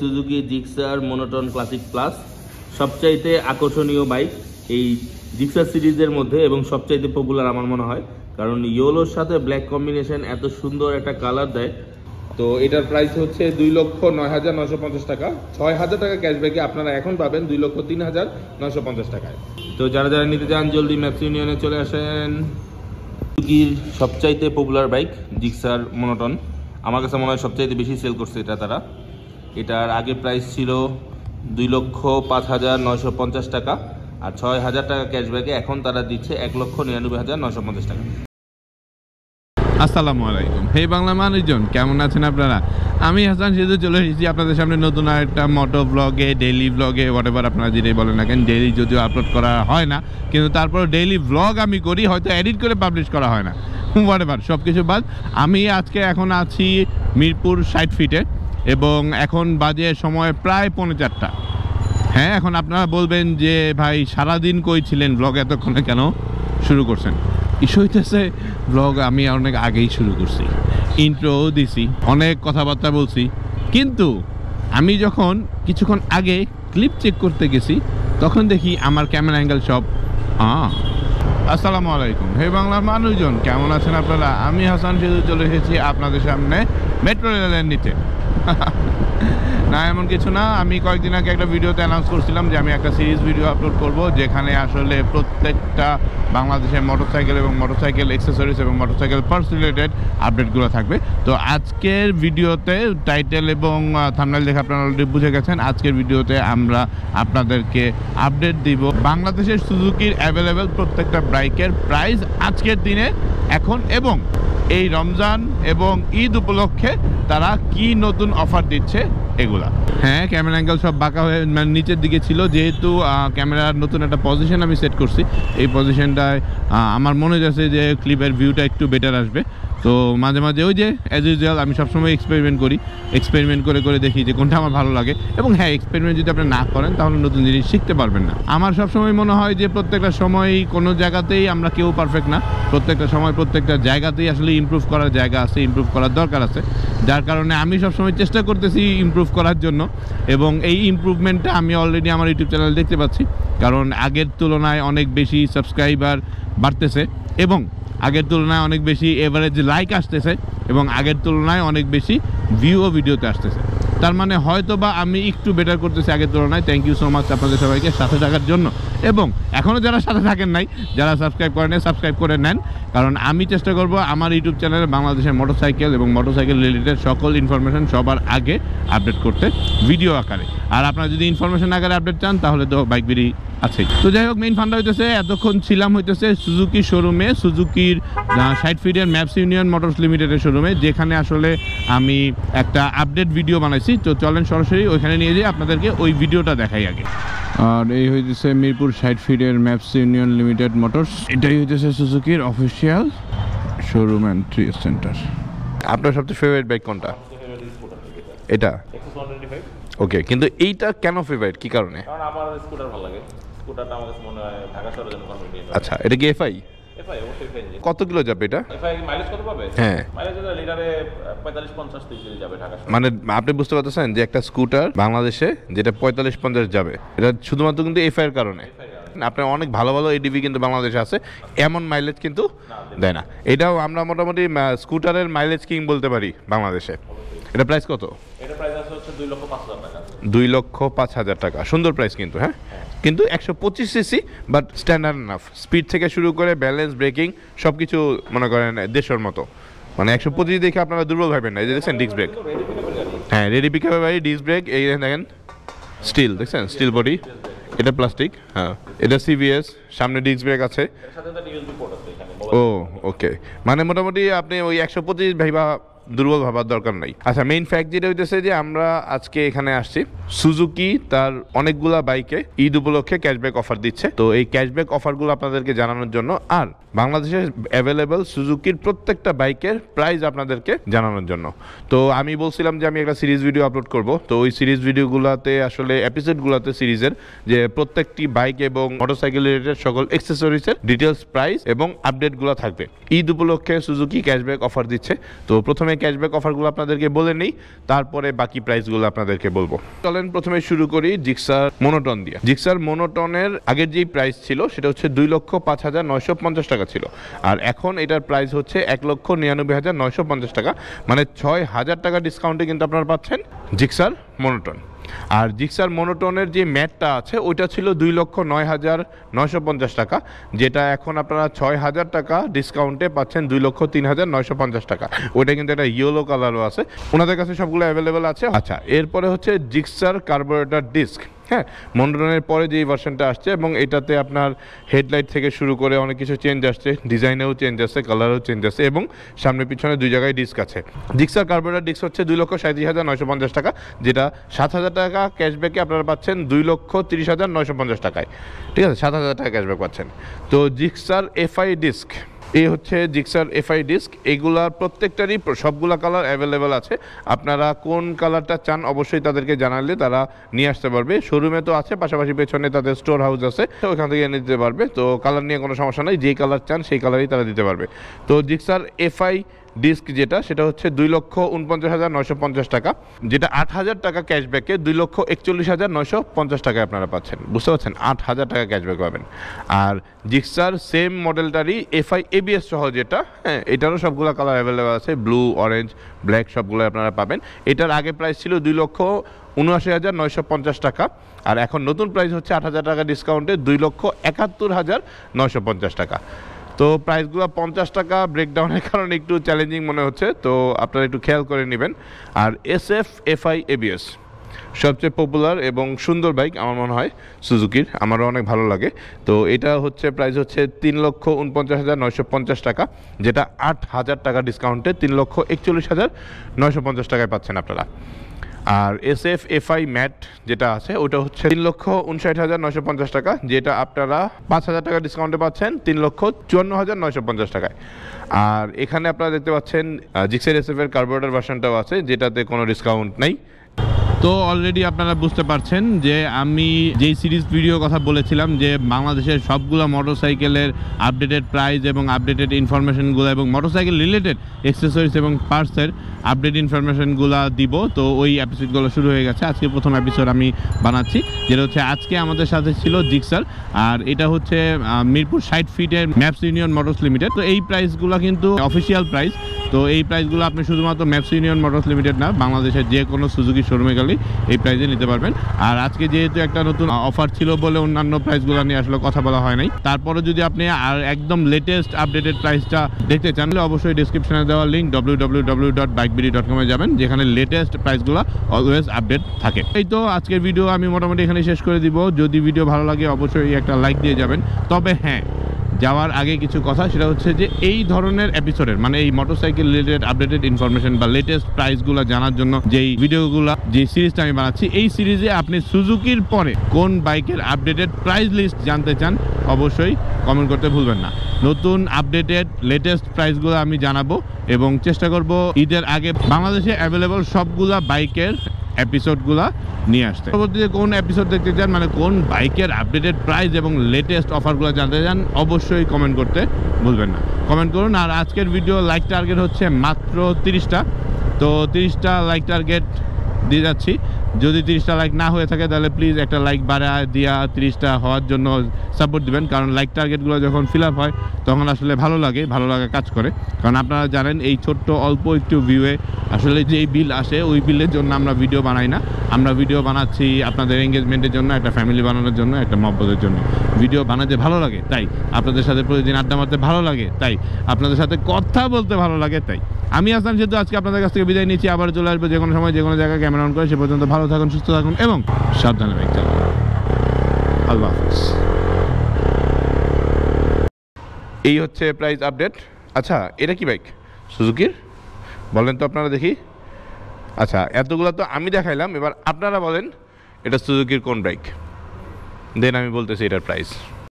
Suzuki Gixxer monotone classic plus, সবচাইতে আকর্ষণীয় bike এই জিক্সার সিরিজের মধ্যে এবং সবচাইতে পপুলার আমার মনে হয়, কারণ ইয়েলোর সাথে ব্ল্যাক কম্বিনেশন এত সুন্দর একটা কালার দেয়। তো এটার প্রাইস হচ্ছে 2,09,950 টাকা। 6,000 টাকা ক্যাশব্যাকে আপনারা এখন পাবেন 2,03,950 টাকায়। তো যারা যারা নিতে চান জলদি ম্যাপস ইউনিয়নে চলে আসেন। সুজুকির সবচাইতে পপুলার বাইক জিক্সার মোনোটন, আমার কাছে মনে হয় সবচাইতে বেশি সেল করছে এটা তারা। এটার আগে প্রাইস ছিল 2,05,950 টাকা, আর 6,000 টাকা ক্যাশব্যাকে এখন তারা দিচ্ছে 1,99,950 টাকা। আসসালামু আলাইকুম, হে বাংলা মানুষজন, কেমন আছেন আপনারা? আমি হাসান সিধু চলে এসেছি আপনাদের সামনে নতুন একটা মোটো ব্লগে, ডেইলি ব্লগে, হোয়াটএভার আপনারা যেটাই বলেন না কেন। ডেইলি যদিও আপলোড করা হয় না, কিন্তু তারপর ডেইলি ব্লগ আমি করি, হয়তো এডিট করে পাবলিশ করা হয় না, হোয়াটএভার সব কিছু বাদ। আমি আজকে এখন আছি মিরপুর 60 ফিটে এবং এখন বাজে সময় প্রায় 4:45। হ্যাঁ, এখন আপনারা বলবেন যে ভাই সারাদিন কই ছিলেন, ব্লগ এতক্ষণে কেন শুরু করছেন? ইস্যু হইতেছে ব্লগ আমি অনেক আগেই শুরু করছি, ইন্ট্রোও দিছি, অনেক কথাবার্তা বলছি, কিন্তু আমি যখন কিছুক্ষণ আগে ক্লিপ চেক করতে গেছি তখন দেখি আমার ক্যামেরা অ্যাঙ্গেল সব আসসালামু আলাইকুম, হে বাংলার মানুষজন, কেমন আছেন আপনারা? আমি হাসান সিধু চলে এসেছি আপনাদের সামনে মেট্রো রেলের নিচে। না, এমন কিছু না। আমি কয়েকদিন আগে একটা ভিডিওতে অ্যানাউন্স করছিলাম যে আমি একটা সিরিজ ভিডিও আপলোড করব, যেখানে আসলে প্রত্যেকটা বাংলাদেশের মোটরসাইকেল এবং মোটরসাইকেল অ্যাক্সেসরিজ এবং মোটরসাইকেল পার্টস রিলেটেড আপডেটগুলো থাকবে। তো আজকের ভিডিওতে টাইটেল এবং থাম্বনেল দেখে আপনারা অলরেডি বুঝে গেছেন, আজকের ভিডিওতে আমরা আপনাদেরকে আপডেট দিব বাংলাদেশের সুজুকির অ্যাভেলেবেল প্রত্যেকটা বাইকের প্রাইস আজকের দিনে এখন, এবং এই রমজান এবং ঈদ উপলক্ষে তারা কি নতুন অফার দিচ্ছে এগুলা। হ্যাঁ, ক্যামেরা অ্যাঙ্গেল সব বাঁকা হয়ে মানে নিচের দিকে ছিল, যেহেতু ক্যামেরার নতুন একটা পজিশন আমি সেট করছি। এই পজিশনটায় আমার মনে হয়েছে যে ক্লিপের ভিউটা একটু বেটার আসবে। তো মাঝে মাঝে ওই যে অ্যাজ ইউজুয়াল আমি সবসময় এক্সপেরিমেন্ট করি, এক্সপেরিমেন্ট করে করে দেখি যে কোনটা আমার ভালো লাগে। এবং হ্যাঁ, এক্সপেরিমেন্ট যদি আপনি না করেন তাহলে নতুন জিনিস শিখতে পারবেন না। আমার সবসময় মনে হয় যে প্রত্যেকটা সময় কোনো জায়গাতেই আমরা কেউ পারফেক্ট না, প্রত্যেকটা সময় প্রত্যেকটা জায়গাতেই আসলে ইমপ্রুভ করার জায়গা আছে, ইমপ্রুভ করার দরকার আছে, যার কারণে আমি সবসময় চেষ্টা করতেছি ইমপ্রুভ করার জন্য। এবং এই ইমপ্রুভমেন্টটা আমি অলরেডি আমার ইউটিউব চ্যানেলে দেখতে পাচ্ছি, কারণ আগের তুলনায় অনেক বেশি সাবস্ক্রাইবার বাড়তেছে এবং আগের তুলনায় অনেক বেশি এভারেজ লাইক আসতেছে এবং আগের তুলনায় অনেক বেশি ভিউও ভিডিওতে আসতেছে। তার মানে হয়তো বা আমি একটু বেটার করতেছি আগের তুলনায়। থ্যাংক ইউ সো মাচ আপনাদের সবাইকে সাথে থাকার জন্য। এবং এখনও যারা সাথে থাকেন নাই, যারা সাবস্ক্রাইব করেন, সাবস্ক্রাইব করে নেন, কারণ আমি চেষ্টা করব আমার ইউটিউব চ্যানেলে বাংলাদেশের মোটরসাইকেল এবং মোটরসাইকেল রিলেটেড সকল ইনফরমেশন সবার আগে আপডেট করতে ভিডিও আকারে। আর আপনারা যদি ইনফরমেশন আকারে আপডেট চান তাহলে তো বাইক বিডি আছেই। তো যাই হোক, মেইন ফান্ডা হইতেছে এতক্ষণ ছিলাম হইতেছে সুজুকি শোরুমে, সুজুকির 60 ফিটের ম্যাপস ইউনিয়ন মোটরস লিমিটেডের শোরুমে, যেখানে আসলে আমি একটা আপডেট ভিডিও বানাইছি। তো চলেন সরাসরি ওইখানে নিয়ে যাই, আপনাদেরকে ওই ভিডিওটা দেখাই আগে। আর এই হইতেছে মিরপুর 60 ফিটের ম্যাপস ইউনিয়ন লিমিটেড মোটরস, এটাই হইতেছে সুজুকির অফিসিয়াল শোরুম অ্যান্ড ট্রি সেন্টার। আপনার সবচেয়ে ফেভারিট বাইক কোনটা? এটা ওকে, কিন্তু এইটা কেন ফেভারিট, কি কারণে? কারণ আমার স্কুটার ভালো লাগে, স্কুটারটা আমার কাছে মনে হয় ঢাকা শহরের জন্য কনভিনিয়েন্ট। আচ্ছা, এটা কি এফআই? এফআই অবশ্যই এফআই। কত কিলো যাবে এটা? এফআই মাইলেজ কত পাবে? হ্যাঁ, মাইলেজ লিটারে 45-50 কিলো যাবে ঢাকা শহরে। মানে আপনি বুঝতে পারতেছেন যে একটা স্কুটার বাংলাদেশে যেটা 45-50 যাবে, এটা শুধুমাত্র কিন্তু এফআই এর কারণে। আপনার অনেক ভালো ভালো এডিবি কিন্তু বাংলাদেশে আছে, এমন মাইলেজ কিন্তু দেয় না। এটাও আমরা মোটামুটি স্কুটারের মাইলেজ কিং বলতে পারি বাংলাদেশে। এটা প্রাইস কত? এটা প্রাইস আছে হচ্ছে 2,05,000 টাকা। 2,05,000 টাকা, সুন্দর প্রাইস কিন্তু। হ্যাঁ, কিন্তু 125 CC, but standard Naf. Speed থেকে শুরু করে ব্যালেন্স, ব্রেকিং সব কিছু মনে করেন দেশের মতো। মানে 125 দেখে আপনারা দুর্বল ভাবেন না। এই যে দেখছেন ডিস্ক ব্রেক, হ্যাঁ রেডি পিকআপের গাড়ি, ডিস্ক ব্রেক, এই দেখেন স্টিল, দেখছেন স্টিল বডি, এটা প্লাস্টিক। হ্যাঁ, এটা সিবিএস, সামনে ডিস্ক ব্রেক আছে। ও ওকে, মানে মোটামুটি আপনি ওই 125 ভাইবা দুর্বল ভাবার দরকার নাই। আচ্ছা, মেইন ফ্যাক্ট যেটা হইতেছে যে আমরা আজকে এখানে আসছি, সুজুকি তার অনেকগুলা বাইকে ঈদ উপলক্ষে ক্যাশব্যাক অফার দিচ্ছে। তো এই ক্যাশব্যাক অফারগুলো আপনাদেরকে জানানোর জন্য, আর বাংলাদেশের অ্যাভেলেবল সুজুকির প্রত্যেকটা বাইকের প্রাইস আপনাদেরকে জানানোর জন্য। তো আমি বলছিলাম যে আমি একটা সিরিজ ভিডিও আপলোড করব। তো ওই সিরিজ ভিডিওগুলোতে আসলে এপিসোডগুলোতে সিরিজের যে প্রত্যেকটি বাইক এবং মোটরসাইকেল রিলেটেড সকল অ্যাক্সেসরিজের ডিটেলস, প্রাইস এবং আপডেটগুলো থাকবে। ঈদ উপলক্ষে সুজুকি ক্যাশব্যাক অফার দিচ্ছে। তো প্রথমে প্রথমে ক্যাশব্যাক অফারগুলো আপনাদেরকে বলে নিই, তারপরে বাকি প্রাইসগুলো আপনাদেরকে বলবো। চলেন প্রথমে শুরু করি জিক্সার মোনোটন দিয়ে। জিক্সার মোনোটনের আগের যেই প্রাইস ছিল সেটা হচ্ছে 2,05,950 টাকা ছিল, আর এখন এটার প্রাইস হচ্ছে 1,99,950 টাকা, মানে 6,000 টাকা ডিসকাউন্টে কিন্তু আপনারা পাচ্ছেন জিক্সার মোনোটন। আর জিক্সার মোনোটনের যে ম্যাটটা আছে ওইটা ছিল 2,09,950 টাকা, যেটা এখন আপনারা 6,000 টাকা ডিসকাউন্টে পাচ্ছেন 2,03,950 টাকা। ওইটা কিন্তু একটা ইয়েলো কালারও আছে, ওনাদের কাছে সবগুলো অ্যাভেলেবেল আছে। আচ্ছা, এরপরে হচ্ছে জিক্সার কার্বোরেটর ডিস্ক। হ্যাঁ, মোনোটনের পরে যেই ভার্সনটা আসছে এবং এটাতে আপনার হেডলাইট থেকে শুরু করে অনেক কিছু চেঞ্জ আসছে, ডিজাইনেও চেঞ্জ আসছে, কালারও চেঞ্জ আসছে এবং সামনে পিছনে দুই জায়গায় ডিস্ক আছে। জিক্সার কার্বোরেটর ডিস্ক হচ্ছে 2,37,950 টাকা, যেটা 7,000 টাকা ক্যাশব্যাকে আপনারা পাচ্ছেন 2,30,950 টাকায়। ঠিক আছে, 7,000 টাকা ক্যাশব্যাক পাচ্ছেন। তো জিক্সার এফআই ডিস্ক, এই হচ্ছে জিক্সার এফআই ডিস্ক। এগুলার প্রত্যেকটারই সবগুলা কালার অ্যাভেলেবেল আছে। আপনারা কোন কালারটা চান অবশ্যই তাদেরকে জানালে তারা নিয়ে আসতে পারবে। শোরুমে তো আছে, পাশাপাশি পেছনে তাদের স্টোর হাউস আছে, ওইখান থেকে এনে দিতে পারবে। তো কালার নিয়ে কোনো সমস্যা নেই, যেই কালার চান সেই কালারই তারা দিতে পারবে। তো জিক্সার এফআই ডিস্ক যেটা, সেটা হচ্ছে 2,49,950 টাকা, যেটা 8,000 টাকা ক্যাশব্যাকে 2,41,950 টাকায় আপনারা পাচ্ছেন। বুঝতে পারছেন, 8,000 টাকা ক্যাশব্যাক পাবেন। আর জিক্সার সেম মডেলটারই এফআই এবিএস সহ যেটা, হ্যাঁ, এটারও সবগুলো কালার অ্যাভেলেবেল আছে, ব্লু, অরেঞ্জ, ব্ল্যাক সবগুলো আপনারা পাবেন। এটার আগে প্রাইস ছিল 2,79,950 টাকা, আর এখন নতুন প্রাইস হচ্ছে 8,000 টাকা ডিসকাউন্টে 2,71,950 টাকা। তো প্রাইসগুলো 50 টাকা ব্রেকডাউনের কারণে একটু চ্যালেঞ্জিং মনে হচ্ছে, তো আপনারা একটু খেয়াল করে নেবেন। আর SF FI ABS সবচেয়ে পপুলার এবং সুন্দর বাইক আমার মনে হয় সুজুকির, আমারও অনেক ভালো লাগে। তো এটা হচ্ছে প্রাইস হচ্ছে 3,49,950 টাকা, যেটা 8,000 টাকা ডিসকাউন্টে 3,41,950 টাকায় পাচ্ছেন আপনারা। আর SF FI ম্যাট যেটা আছে ওটা হচ্ছে 3,59,950 টাকা, যেটা আপনারা 5,000 টাকা ডিসকাউন্টে পাচ্ছেন 3,54,950 টাকায়। আর এখানে আপনারা দেখতে পাচ্ছেন জিক্সার SF এর কার্বোরেটর ভার্সনটাও আছে, যেটাতে কোনো ডিসকাউন্ট নেই। তো অলরেডি আপনারা বুঝতে পারছেন যে আমি যেই সিরিজ ভিডিও কথা বলেছিলাম যে বাংলাদেশের সবগুলো মোটরসাইকেলের আপডেটেড প্রাইস এবং আপডেটেড ইনফরমেশনগুলো এবং মোটরসাইকেল রিলেটেড অ্যাক্সেসরিজ এবং পার্টসের আপডেট ইনফরমেশনগুলো দিব। তো ওই এপিসোডগুলো শুরু হয়ে গেছে, আজকে প্রথম এপিসোড আমি বানাচ্ছি, যেটা হচ্ছে আজকে আমাদের সাথে ছিল জিক্সার, আর এটা হচ্ছে মিরপুর 60 ফিটের ম্যাপস ইউনিয়ন মোটরস লিমিটেড। তো এই প্রাইসগুলো কিন্তু অফিসিয়াল প্রাইস, তো এই প্রাইসগুলো আপনি শুধুমাত্র ম্যাপস ইউনিয়ন মোটরস লিমিটেড না, বাংলাদেশের যে কোনো সুজুকি শোরুমে গেলেই এই প্রাইসে নিতে পারবেন। আর আজকে যেহেতু একটা নতুন অফার ছিল বলে অন্যান্য প্রাইসগুলো নিয়ে আসলে কথা বলা হয় নাই। তারপরে যদি আপনি আর একদম লেটেস্ট আপডেটেড প্রাইসটা দেখতে চান তাহলে অবশ্যই ডিসক্রিপশনে দেওয়া লিঙ্ক www.bikebidi.com এ যাবেন, যেখানে লেটেস্ট প্রাইসগুলো অলওয়েজ আপডেট থাকে। এই তো আজকের ভিডিও আমি মোটামুটি এখানে শেষ করে দিব। যদি ভিডিও ভালো লাগে অবশ্যই একটা লাইক দিয়ে যাবেন। তবে হ্যাঁ, যাওয়ার আগে কিছু কথা, সেটা হচ্ছে যে এই ধরনের এপিসোডের মানে এই মোটরসাইকেল রিলেটেড আপডেটেড ইনফরমেশন বা লেটেস্ট প্রাইসগুলো জানার জন্য যেই ভিডিওগুলো, যে সিরিজটা আমি বানাচ্ছি, এই সিরিজে আপনি সুজুকির পরে কোন বাইকের আপডেটেড প্রাইস লিস্ট জানতে চান অবশ্যই কমেন্ট করতে ভুলবেন না। নতুন আপডেটেড লেটেস্ট প্রাইসগুলো আমি জানাবো এবং চেষ্টা করব ঈদের আগে বাংলাদেশে অ্যাভেলেবল সবগুলা বাইকের এপিসোডগুলো নিয়ে আসতে। পরবর্তীতে কোন এপিসোড দেখতে চান, মানে কোন বাইকের আপডেটেড প্রাইস এবং লেটেস্ট অফারগুলো জানতে চান, অবশ্যই কমেন্ট করতে ভুলবেন না। কমেন্ট করুন। আর আজকের ভিডিও লাইক টার্গেট হচ্ছে মাত্র 30টা, তো 30টা লাইক টার্গেট দিয়ে যাচ্ছি। যদি 30টা লাইক না হয়ে থাকে তাহলে প্লিজ একটা লাইক বাড়ায় দিয়া 30টা হওয়ার জন্য সাপোর্ট দিবেন, কারণ লাইক টার্গেটগুলো যখন ফিল আপ হয় তখন আসলে ভালো লাগা কাজ করে। কারণ আপনারা জানেন এই ছোট্ট অল্প একটু ভিউয়ে আসলে যেই বিল আসে ওই বিলের জন্য আমরা ভিডিও বানাই না, আমরা ভিডিও বানাচ্ছি আপনাদের এঙ্গেজমেন্টের জন্য, একটা ফ্যামিলি বানানোর জন্য, একটা মহব্বতের জন্য। ভিডিও বানাতে ভালো লাগে তাই, আপনাদের সাথে প্রতিদিন আড্ডা মারতে ভালো লাগে তাই, আপনাদের সাথে কথা বলতে ভালো লাগে তাই। আমি হাসান সেতু আজকে আপনাদের কাছ থেকে বিদায় নিচ্ছি, আবার চলে আসবো যে কোনো সময় যে কোনো জায়গায় ক্যামেরা অন করে। সে পর্যন্ত ভালো থাকুন, সুস্থ থাকুন এবং সাবধানে বাইক চালান। আল্লাহ হাফেজ। এই হচ্ছে প্রাইস আপডেট। আচ্ছা, এটা কি বাইক সুজুকির বলেন তো আপনারা দেখি। আচ্ছা, এতগুলো তো আমি দেখাইলাম, এবার আপনারা বলেন এটা সুজুকির কোন বাইক, দেন আমি বলতেছি এটার প্রাইস।